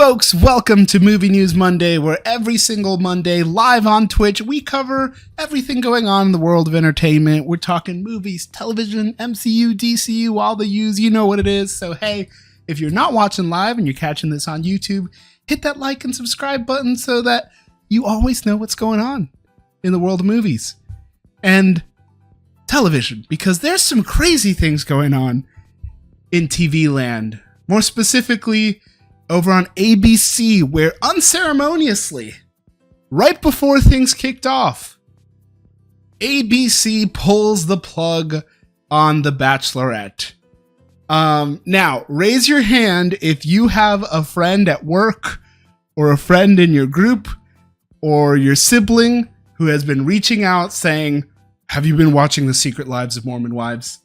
folks, welcome to Movie News Monday, where every single Monday, live on Twitch, we cover everything going on in the world of entertainment. We're talking movies, television, MCU, DCU, all the U's, you know what it is. So hey, if you're not watching live and you're catching this on YouTube, hit that like and subscribe button so that you always know what's going on in the world of movies and television, because there's some crazy things going on in TV land. More specifically, over on ABC, where unceremoniously, right before things kicked off, ABC pulls the plug on The Bachelorette. Now, raise your hand if you have a friend at work or a friend in your group or your sibling who has been reaching out saying, have you been watching The Secret Lives of Mormon Wives?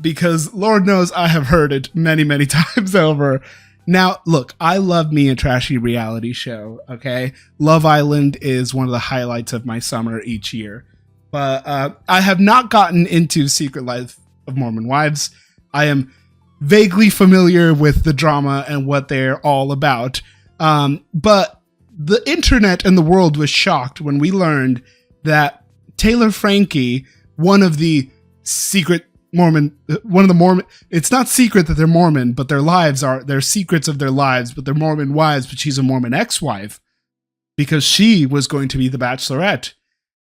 Because Lord knows I have heard it many, many times over. Now, look, I love me a trashy reality show, okay? Love Island is one of the highlights of my summer each year. But I have not gotten into Secret Life of Mormon Wives. I am vaguely familiar with the drama and what they're all about. But the internet and the world was shocked when we learned that Taylor Frankie, one of the secret Mormon, it's not secret that they're Mormon, but they're secrets of their lives, but they're Mormon wives, but she's a Mormon ex-wife because she was going to be the Bachelorette.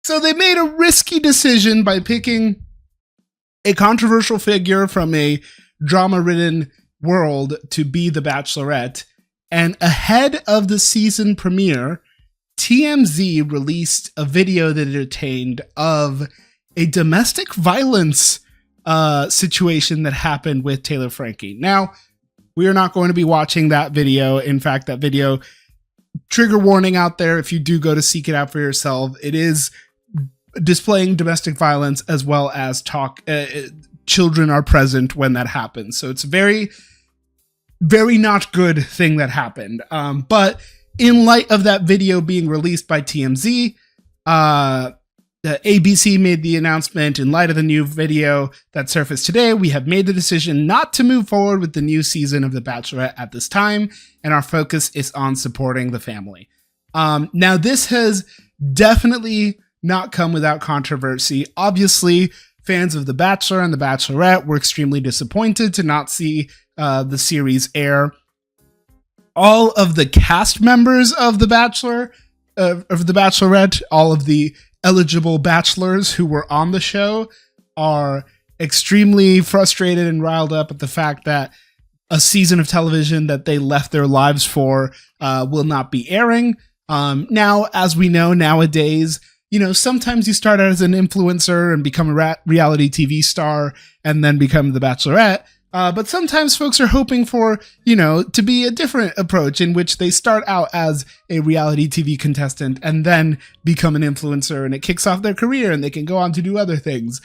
So they made a risky decision by picking a controversial figure from a drama-ridden world to be the Bachelorette. And ahead of the season premiere, TMZ released a video that it obtained of a domestic violence situation that happened with Taylor Frankie. Now, we are not going to be watching that video. In fact, that video, trigger warning out there, if you do go to seek it out for yourself, it is displaying domestic violence as well as children are present when that happens. So it's a very, very not good thing that happened. But in light of that video being released by TMZ, ABC made the announcement in light of the new video that surfaced today. We have made the decision not to move forward with the new season of The Bachelorette at this time, and our focus is on supporting the family. Now, this has definitely not come without controversy. Obviously, fans of The Bachelor and The Bachelorette were extremely disappointed to not see the series air. All of the cast members of The Bachelor, of The Bachelorette, all of the eligible bachelors who were on the show are extremely frustrated and riled up at the fact that a season of television that they left their lives for will not be airing. Now, as we know nowadays, sometimes you start out as an influencer and become a reality TV star and then become the Bachelorette. But sometimes folks are hoping for, to be a different approach in which they start out as a reality TV contestant and then become an influencer, and it kicks off their career and they can go on to do other things.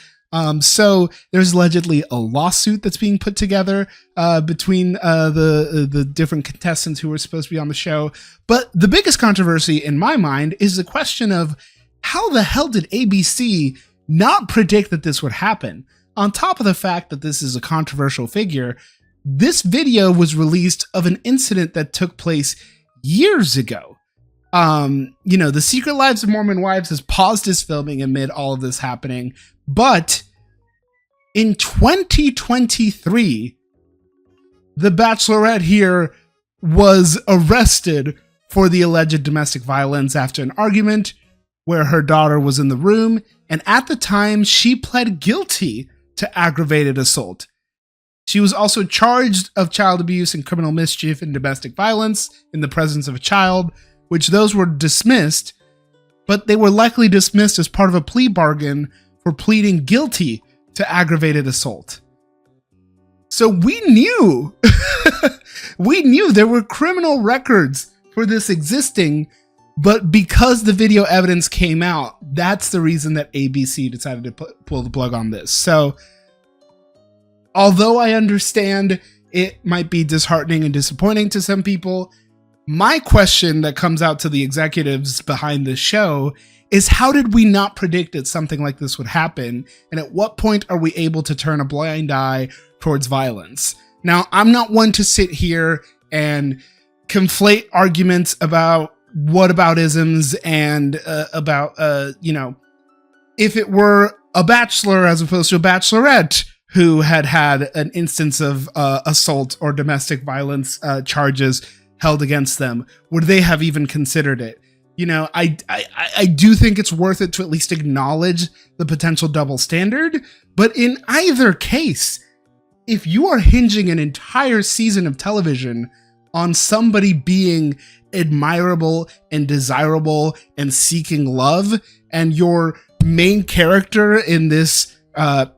So there's allegedly a lawsuit that's being put together between the different contestants who were supposed to be on the show. But the biggest controversy in my mind is the question of how the hell did ABC not predict that this would happen? On top of the fact that this is a controversial figure, this video was released of an incident that took place years ago. The Secret Lives of Mormon Wives has paused its filming amid all of this happening, but in 2023, the Bachelorette here was arrested for the alleged domestic violence after an argument where her daughter was in the room, and at the time, she pled guilty to aggravated assault. She was also charged of child abuse and criminal mischief and domestic violence in the presence of a child, which those were dismissed, but they were likely dismissed as part of a plea bargain for pleading guilty to aggravated assault. So we knew, there were criminal records for this existing, but because the video evidence came out, that's the reason that ABC decided to pull the plug on this. So, although I understand it might be disheartening and disappointing to some people, my question that comes out to the executives behind this show is, how did we not predict that something like this would happen? And at what point are we able to turn a blind eye towards violence? Now, I'm not one to sit here and conflate arguments about whataboutisms and about if it were a bachelor as opposed to a bachelorette who had an instance of assault or domestic violence charges held against them, would they have even considered it? I do think it's worth it to at least acknowledge the potential double standard. But in either case, if you are hinging an entire season of television on somebody being admirable and desirable and seeking love, and your main character in this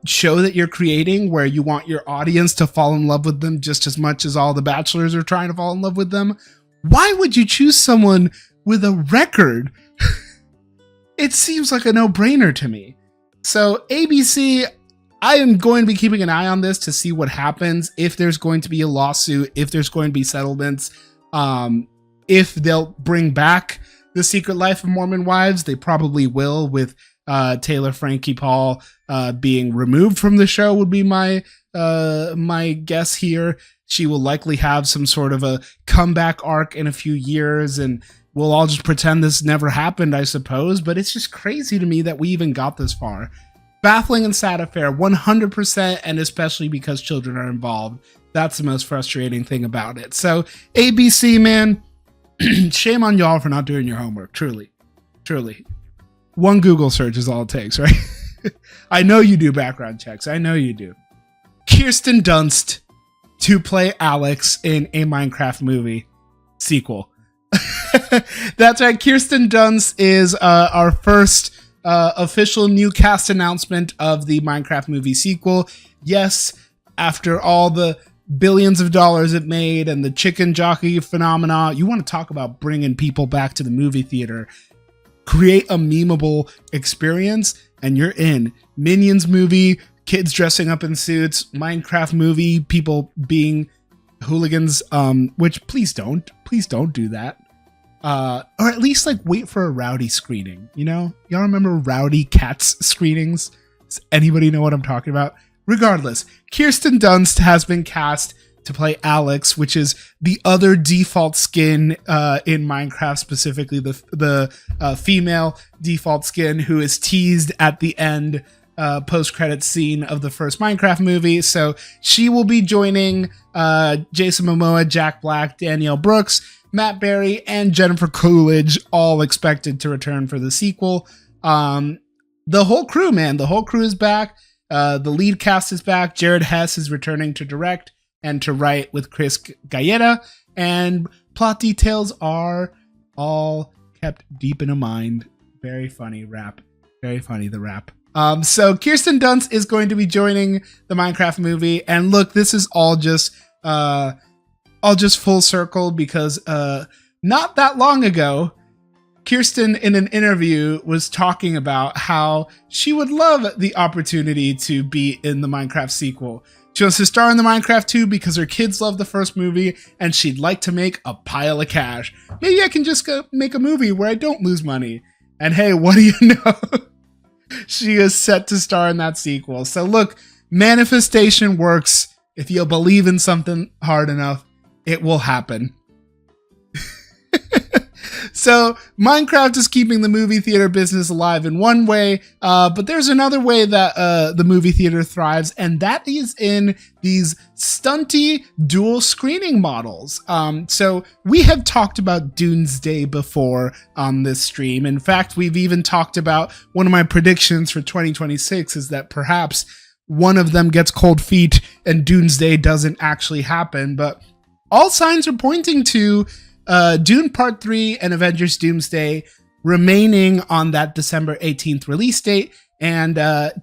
show that you're creating, where you want your audience to fall in love with them just as much as all the bachelors are trying to fall in love with them, why would you choose someone with a record? It seems like a no-brainer to me. So ABC, I am going to be keeping an eye on this to see what happens, if there's going to be a lawsuit, if there's going to be settlements, if they'll bring back The Secret Life of Mormon Wives. They probably will, with Taylor Frankie Paul being removed from the show would be my guess here. She will likely have some sort of a comeback arc in a few years, and we'll all just pretend this never happened, I suppose. But it's just crazy to me that we even got this far. Baffling and sad affair, 100%, and especially because children are involved. That's the most frustrating thing about it. So ABC, man, shame on y'all for not doing your homework. Truly. One Google search is all it takes, right? I know you do background checks. I know you do. Kirsten Dunst to play Alex in a Minecraft movie sequel. That's right. Kirsten Dunst is our first official new cast announcement of the Minecraft movie sequel. Yes, after all the billions of dollars it made and the chicken jockey phenomena, you want to talk about bringing people back to the movie theater. Create a memeable experience and you're in. Minions movie, kids dressing up in suits, Minecraft movie, people being hooligans, which please don't do that. Or at least wait for a Rowdy screening. Y'all remember Rowdy Cats screenings? Does anybody know what I'm talking about? Regardless, Kirsten Dunst has been cast to play Alex, which is the other default skin in Minecraft, specifically the female default skin who is teased at the end post-credits scene of the first Minecraft movie. So she will be joining Jason Momoa, Jack Black, Danielle Brooks, Matt Berry, and Jennifer Coolidge, all expected to return for the sequel. The whole crew, man, the whole crew is back. The lead cast is back. Jared Hess is returning to direct and to write with Chris Galletta, and plot details are all kept deep in a mind. Very funny rap. Very funny, the rap. So Kirsten Dunst is going to be joining the Minecraft movie, and look, this is all just full circle because not that long ago, Kirsten in an interview was talking about how she would love the opportunity to be in the Minecraft sequel. She wants to star in the Minecraft 2 because her kids love the first movie and she'd like to make a pile of cash. Maybe I can just go make a movie where I don't lose money. And hey, what do you know? She is set to star in that sequel. So look, manifestation works. If you'll believe in something hard enough, it will happen. So Minecraft is keeping the movie theater business alive in one way, but there's another way that the movie theater thrives, and that is in these stunty dual screening models. So we have talked about Dunesday before on this stream. In fact, we've even talked about one of my predictions for 2026 is that perhaps one of them gets cold feet and Dunesday doesn't actually happen, but all signs are pointing to Dune Part 3 and Avengers Doomsday remaining on that December 18th release date and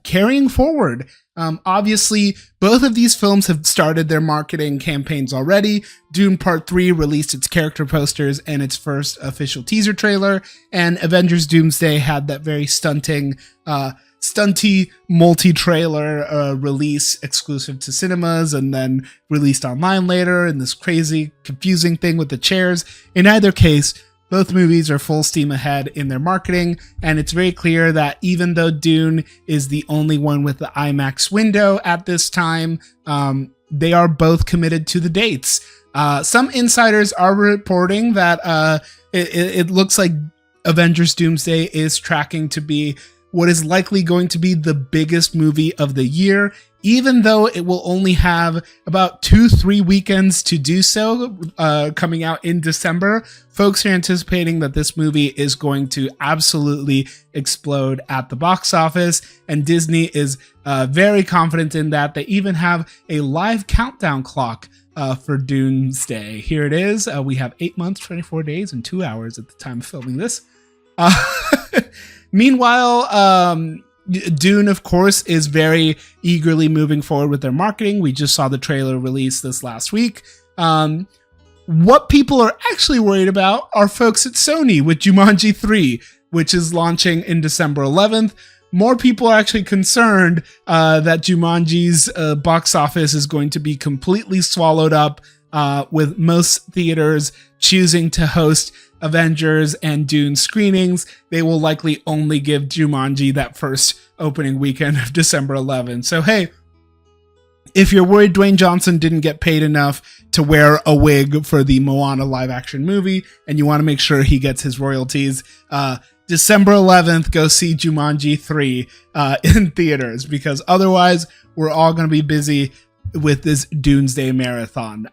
carrying forward. Obviously, both of these films have started their marketing campaigns already. Dune Part 3 released its character posters and its first official teaser trailer, and Avengers Doomsday had that very stunty multi-trailer release exclusive to cinemas and then released online later, and this crazy confusing thing with the chairs. In either case, both movies are full steam ahead in their marketing, and it's very clear that even though Dune is the only one with the IMAX window at this time, they are both committed to the dates. Some insiders are reporting that it looks like Avengers Doomsday is tracking to be what is likely going to be the biggest movie of the year, even though it will only have about 2-3 weekends to do so, coming out in December. Folks are anticipating that this movie is going to absolutely explode at the box office, and Disney is very confident in that. They even have a live countdown clock for Dunesday. Here it is. We have 8 months, 24 days, and 2 hours at the time of filming this. Meanwhile, Dune, of course, is very eagerly moving forward with their marketing. We just saw the trailer release this last week. What people are actually worried about are folks at Sony with Jumanji 3, which is launching in December 11th. More people are actually concerned that Jumanji's box office is going to be completely swallowed up, with most theaters choosing to host Avengers and Dune screenings. They will likely only give Jumanji that first opening weekend of December 11th. So, hey, if you're worried Dwayne Johnson didn't get paid enough to wear a wig for the Moana live action movie, and you want to make sure he gets his royalties, December 11th, go see Jumanji 3 in theaters, because otherwise we're all going to be busy with this Doomsday marathon.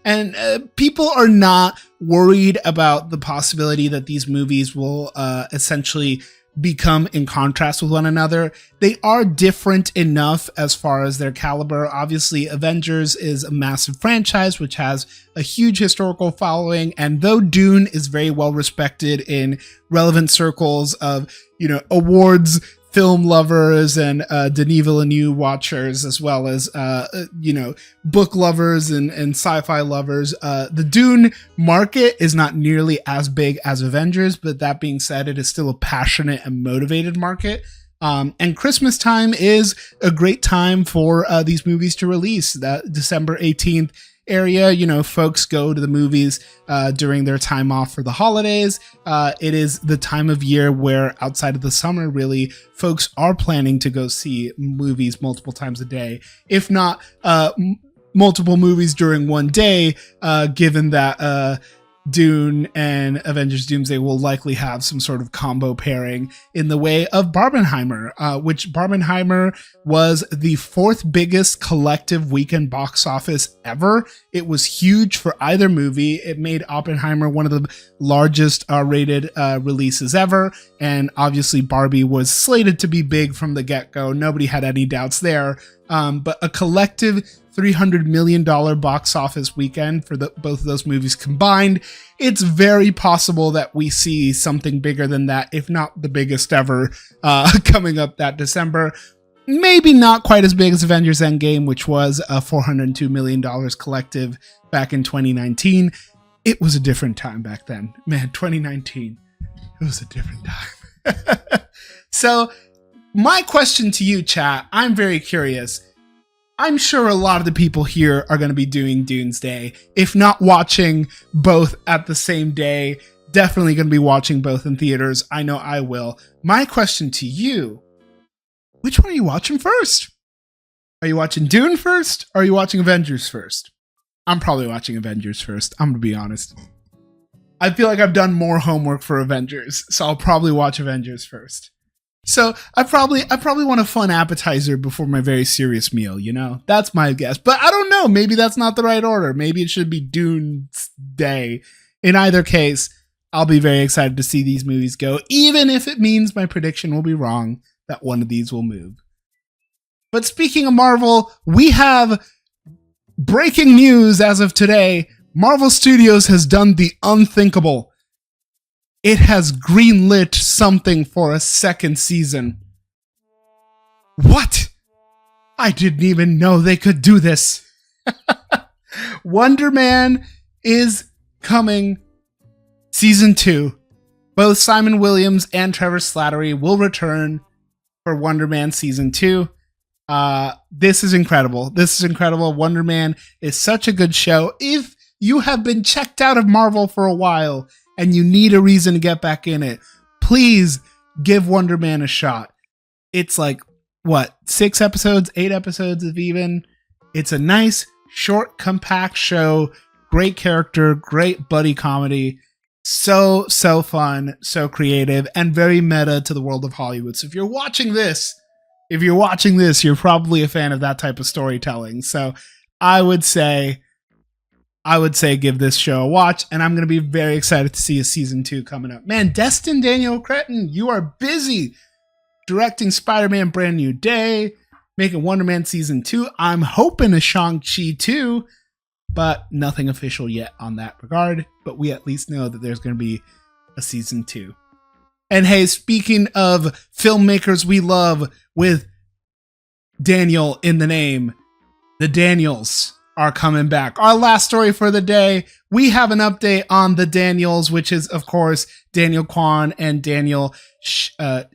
And people are not worried about the possibility that these movies will essentially become in contrast with one another. They are different enough as far as their caliber. Obviously, Avengers is a massive franchise which has a huge historical following, and though Dune is very well respected in relevant circles of, awards, film lovers, and Denis Villeneuve watchers, as well as book lovers and sci-fi lovers, the Dune market is not nearly as big as Avengers, but that being said, it is still a passionate and motivated market. And Christmas time is a great time for these movies to release. That December 18th area, folks go to the movies during their time off for the holidays. It is the time of year where, outside of the summer, really, folks are planning to go see movies multiple times a day, if not multiple movies during one day, given that Dune and Avengers Doomsday will likely have some sort of combo pairing in the way of Barbenheimer, which Barbenheimer was the 4th biggest collective weekend box office ever. It was huge for either movie. It made Oppenheimer one of the largest rated releases ever, and obviously Barbie was slated to be big from the get-go. Nobody had any doubts there. But a collective $300 million box office weekend for both of those movies combined, it's very possible that we see something bigger than that, if not the biggest ever, coming up that December. Maybe not quite as big as Avengers Endgame, which was a $402 million collective back in 2019. It was a different time back then. Man, 2019, it was a different time. So, my question to you, chat, I'm very curious. I'm sure a lot of the people here are going to be doing Doomsday, if not watching both at the same day. Definitely going to be watching both in theaters. I know I will. My question to you, which one are you watching first? Are you watching Dune first? Or are you watching Avengers first? I'm probably watching Avengers first. I'm going to be honest. I feel like I've done more homework for Avengers, so I'll probably watch Avengers first. So I probably want a fun appetizer before my very serious meal, That's my guess. But I don't know. Maybe that's not the right order. Maybe it should be Doomsday. In either case, I'll be very excited to see these movies go, even if it means my prediction will be wrong, that one of these will move. But speaking of Marvel, we have breaking news as of today. Marvel Studios has done the unthinkable. It has greenlit something for a second season. What? I didn't even know they could do this. Wonder Man is coming. Season 2. Both Simon Williams and Trevor Slattery will return for Wonder Man Season 2. This is incredible. This is incredible. Wonder Man is such a good show. If you have been checked out of Marvel for a while and you need a reason to get back in it, please give Wonder Man a shot. It's like, 6 episodes, 8 episodes if even. It's a nice, short, compact show, Great character, great buddy comedy. So fun, so creative, and very meta to the world of Hollywood. So if you're watching this, you're probably a fan of that type of storytelling. So I would say give this show a watch, and I'm going to be very excited to see a season 2 coming up. Man, Destin Daniel Cretton, you are busy directing Spider-Man Brand New Day, making Wonder Man season 2. I'm hoping a Shang-Chi 2, but nothing official yet on that regard. But we at least know that there's going to be a season 2. And hey, speaking of filmmakers we love with Daniel in the name, the Daniels are coming back. Our last story for the day, we have an update on the Daniels, which is, of course, Daniel Kwan and Daniel Scheinert,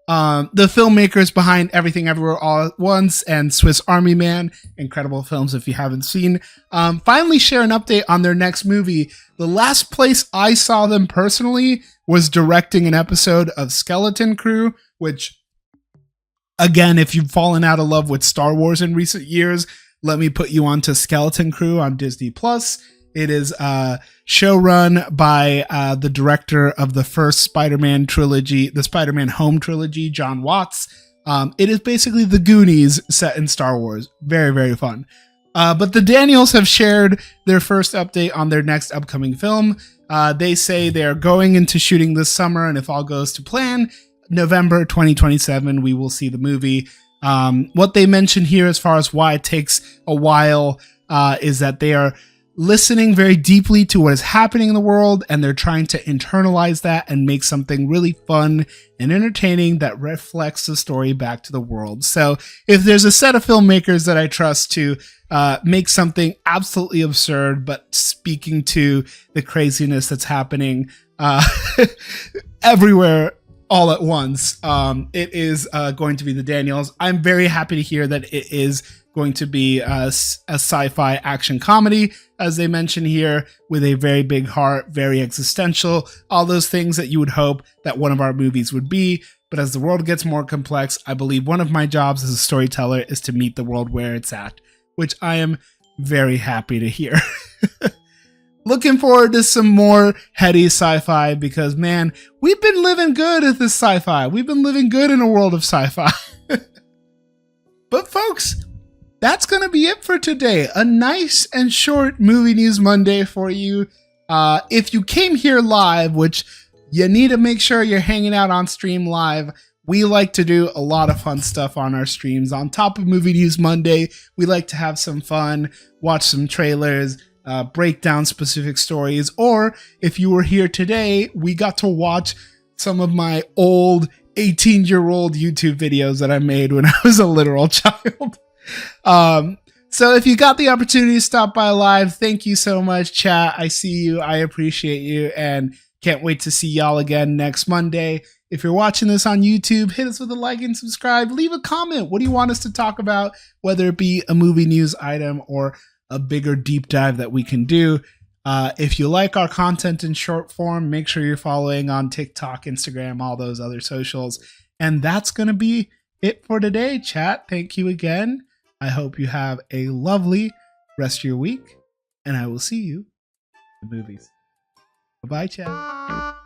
the filmmakers behind Everything Everywhere All at Once and Swiss Army Man, incredible films if you haven't seen, finally share an update on their next movie. The last place I saw them personally was directing an episode of Skeleton Crew, which, again, if you've fallen out of love with Star Wars in recent years, let me put you onto Skeleton Crew on Disney+. It is show run by the director of the first Spider-Man trilogy, the Spider-Man Home trilogy, John Watts. It is basically the Goonies set in Star Wars. Very, very fun. But the Daniels have shared their first update on their next upcoming film. They say they're going into shooting this summer, and if all goes to plan, November 2027, we will see the movie. What they mention here as far as why it takes a while is that they are listening very deeply to what is happening in the world, and they're trying to internalize that and make something really fun and entertaining that reflects the story back to the world. So if there's a set of filmmakers that I trust to make something absolutely absurd but speaking to the craziness that's happening everywhere all at once, it is going to be the Daniels. I'm very happy to hear that it is going to be a sci-fi action comedy, as they mention here, with a very big heart, very existential, all those things that you would hope that one of our movies would be. But as the world gets more complex, I believe one of my jobs as a storyteller is to meet the world where it's at, which I am very happy to hear. Looking forward to some more heady sci-fi because, man, we've been living good at this sci-fi. We've been living good in a world of sci-fi. But folks, that's going to be it for today. A nice and short Movie News Monday for you. If you came here live, which you need to make sure you're hanging out on stream live, we like to do a lot of fun stuff on our streams. On top of Movie News Monday, we like to have some fun, watch some trailers, break down specific stories, or if you were here today, we got to watch some of my old 18-year-old YouTube videos that I made when I was a literal child. So if you got the opportunity to stop by live, thank you so much, chat. I see you, I appreciate you, and can't wait to see y'all again next Monday. If you're watching this on YouTube, hit us with a like and subscribe. Leave a comment. What do you want us to talk about, whether it be a movie news item or a bigger deep dive that we can do. If you like our content in short form, make sure you're following on TikTok, Instagram, all those other socials. And that's going to be it for today, chat. Thank you again. I hope you have a lovely rest of your week, and I will see you in the movies. Bye-bye, chat.